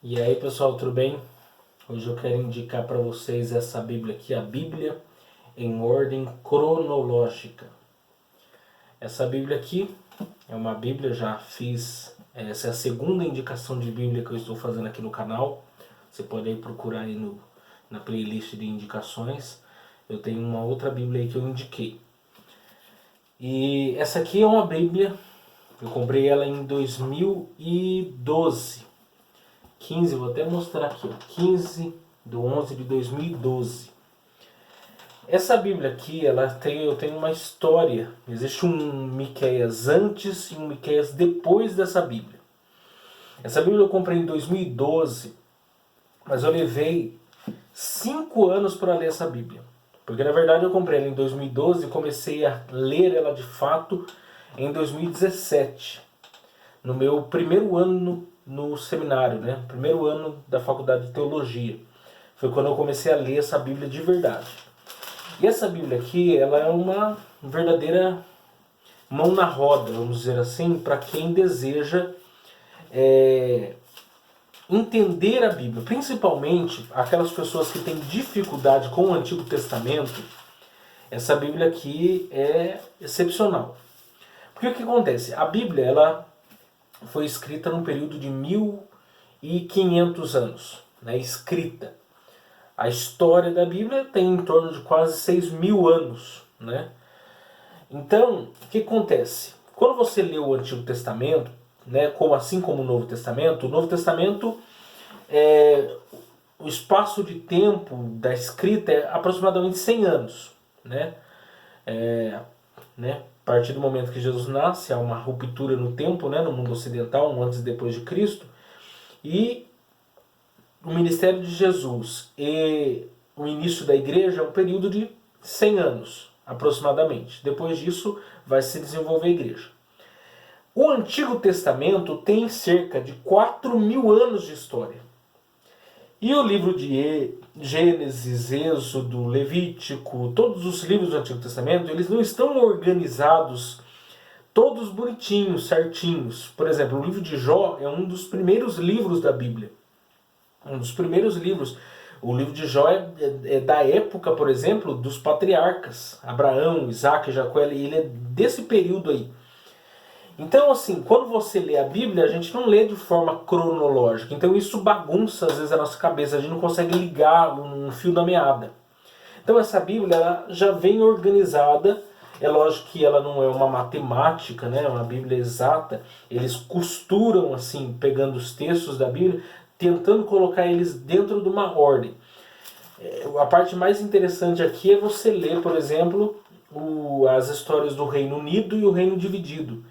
E aí pessoal, tudo bem? Hoje eu quero indicar para vocês essa Bíblia aqui, a Bíblia em ordem cronológica. Essa Bíblia aqui é uma Bíblia, já fiz, essa é a segunda indicação de Bíblia que eu estou fazendo aqui no canal. Você pode aí procurar aí na playlist de indicações. Eu tenho uma outra Bíblia aí que eu indiquei. E essa aqui é uma Bíblia, eu comprei ela em 2012. 15, vou até mostrar aqui, ó, 15 de 11 de 2012. Essa Bíblia aqui, eu tenho uma história. Existe um Miqueias antes e um Miqueias depois dessa Bíblia. Essa Bíblia eu comprei em 2012, mas eu levei 5 anos para ler essa Bíblia. Porque na verdade eu comprei ela em 2012 e comecei a ler ela de fato em 2017. No meu primeiro ano no seminário, né? Primeiro ano da faculdade de teologia. Foi quando eu comecei a ler essa Bíblia de verdade. E essa Bíblia aqui, ela é uma verdadeira mão na roda, vamos dizer assim, para quem deseja entender a Bíblia. Principalmente aquelas pessoas que têm dificuldade com o Antigo Testamento. Essa Bíblia aqui é excepcional. Porque o que acontece? A Bíblia, ela foi escrita num período de 1500 anos, né, escrita. A história da Bíblia tem em torno de quase 6.000 anos, né? Então, o que acontece? Quando você lê o Antigo Testamento, né, assim como o Novo Testamento, o espaço de tempo da escrita é aproximadamente 100 anos, né? A partir do momento que Jesus nasce, há uma ruptura no tempo, né, no mundo ocidental, um antes e depois de Cristo, e o ministério de Jesus e o início da igreja é um período de 100 anos, aproximadamente. Depois disso, vai se desenvolver a igreja. O Antigo Testamento tem cerca de 4.000 anos de história. E o livro de Gênesis, Êxodo, Levítico, todos os livros do Antigo Testamento, eles não estão organizados todos bonitinhos, certinhos. Por exemplo, o livro de Jó é um dos primeiros livros da Bíblia. Um dos primeiros livros. O livro de Jó é da época, por exemplo, dos patriarcas. Abraão, Isaac, Jacó, ele é desse período aí. Então, assim, quando você lê a Bíblia, a gente não lê de forma cronológica. Então isso bagunça, às vezes, a nossa cabeça. A gente não consegue ligar um fio da meada. Então essa Bíblia ela já vem organizada. É lógico que ela não é uma matemática, né? Uma Bíblia exata. Eles costuram, assim, pegando os textos da Bíblia, tentando colocar eles dentro de uma ordem. A parte mais interessante aqui é você ler, por exemplo, as histórias do Reino Unido e o Reino Dividido.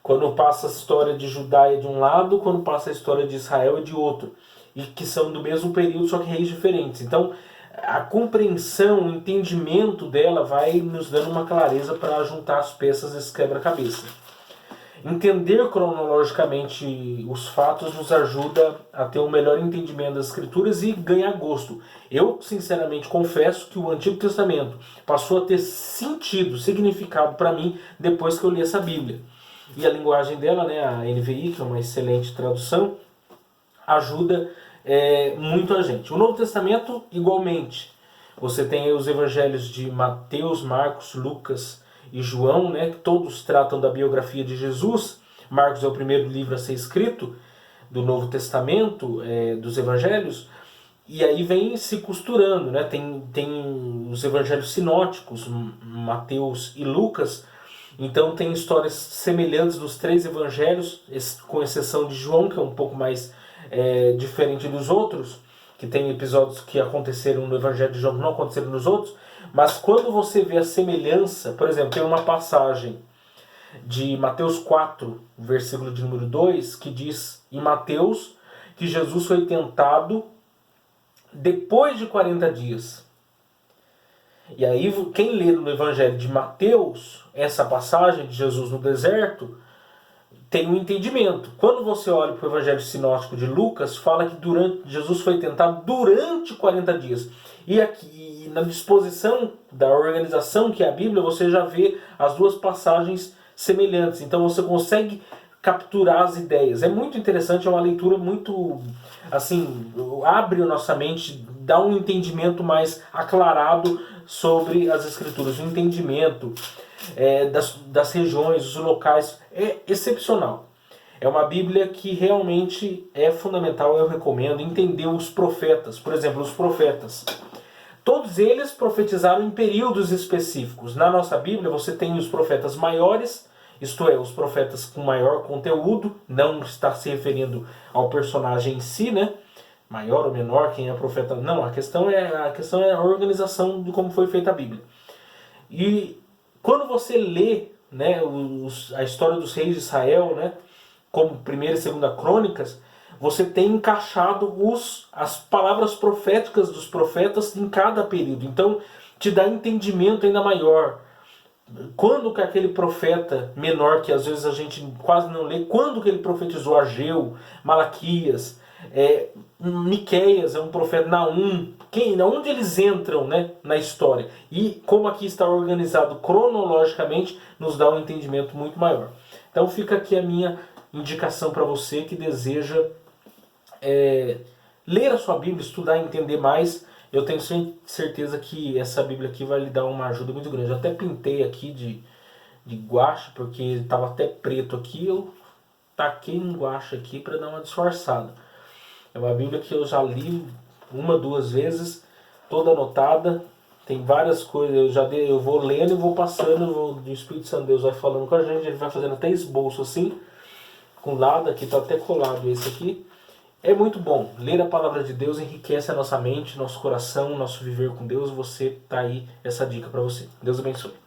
Quando passa a história de Judá de um lado, quando passa a história de Israel é de outro. E que são do mesmo período, só que reis diferentes. Então, a compreensão, o entendimento dela vai nos dando uma clareza para juntar as peças desse quebra-cabeça. Entender cronologicamente os fatos nos ajuda a ter um melhor entendimento das escrituras e ganhar gosto. Eu, sinceramente, confesso que o Antigo Testamento passou a ter sentido, significado para mim depois que eu li essa Bíblia. E a linguagem dela, né, a NVI, que é uma excelente tradução, ajuda muito a gente. O Novo Testamento, igualmente. Você tem aí os evangelhos de Mateus, Marcos, Lucas e João, né, que todos tratam da biografia de Jesus. Marcos é o primeiro livro a ser escrito do Novo Testamento, dos evangelhos. E aí vem se costurando, né? Tem os evangelhos sinóticos, Mateus e Lucas. Então tem histórias semelhantes dos 3 evangelhos, com exceção de João, que é um pouco mais diferente dos outros, que tem episódios que aconteceram no evangelho de João que não aconteceram nos outros. Mas quando você vê a semelhança, por exemplo, tem uma passagem de Mateus 4, versículo de número 2, que diz em Mateus que Jesus foi tentado depois de 40 dias. E aí quem lê no Evangelho de Mateus, essa passagem de Jesus no deserto, tem um entendimento. Quando você olha para o Evangelho sinótico de Lucas, fala que Jesus foi tentado durante 40 dias. E aqui, na disposição da organização que é a Bíblia, você já vê as duas passagens semelhantes. Então você consegue capturar as ideias. É muito interessante, é uma leitura muito, assim, abre a nossa mente, dá um entendimento mais aclarado sobre as Escrituras, o entendimento das regiões, os locais, é excepcional. É uma Bíblia que realmente é fundamental, eu recomendo entender os profetas. Por exemplo, os profetas. Todos eles profetizaram em períodos específicos. Na nossa Bíblia você tem os profetas maiores, isto é, os profetas com maior conteúdo, não está se referindo ao personagem em si, né? Maior ou menor, quem é profeta. Não, a questão é a organização de como foi feita a Bíblia. E quando você lê, né, a história dos reis de Israel, né, como 1ª e 2ª Crônicas, você tem encaixado as palavras proféticas dos profetas em cada período. Então, te dá entendimento ainda maior. Quando que aquele profeta menor, que às vezes a gente quase não lê, quando que ele profetizou? Ageu, Malaquias, Miqueias é um profeta, Naum, onde eles entram, né, na história. E como aqui está organizado cronologicamente, nos dá um entendimento muito maior. Então fica aqui a minha indicação para você que deseja ler a sua Bíblia, estudar e entender mais. Eu tenho certeza que essa Bíblia aqui vai lhe dar uma ajuda muito grande. Eu até pintei aqui de guache, porque estava até preto aqui. Eu taquei um guache aqui para dar uma disfarçada. É uma Bíblia que eu já li 1, 2 vezes, toda anotada. Tem várias coisas, eu vou lendo e vou passando, o Espírito Santo de Deus vai falando com a gente, ele vai fazendo até esboço assim, com lado, aqui está até colado esse aqui. É muito bom. Ler a palavra de Deus enriquece a nossa mente, nosso coração, nosso viver com Deus. Você tá aí essa dica para você. Deus abençoe.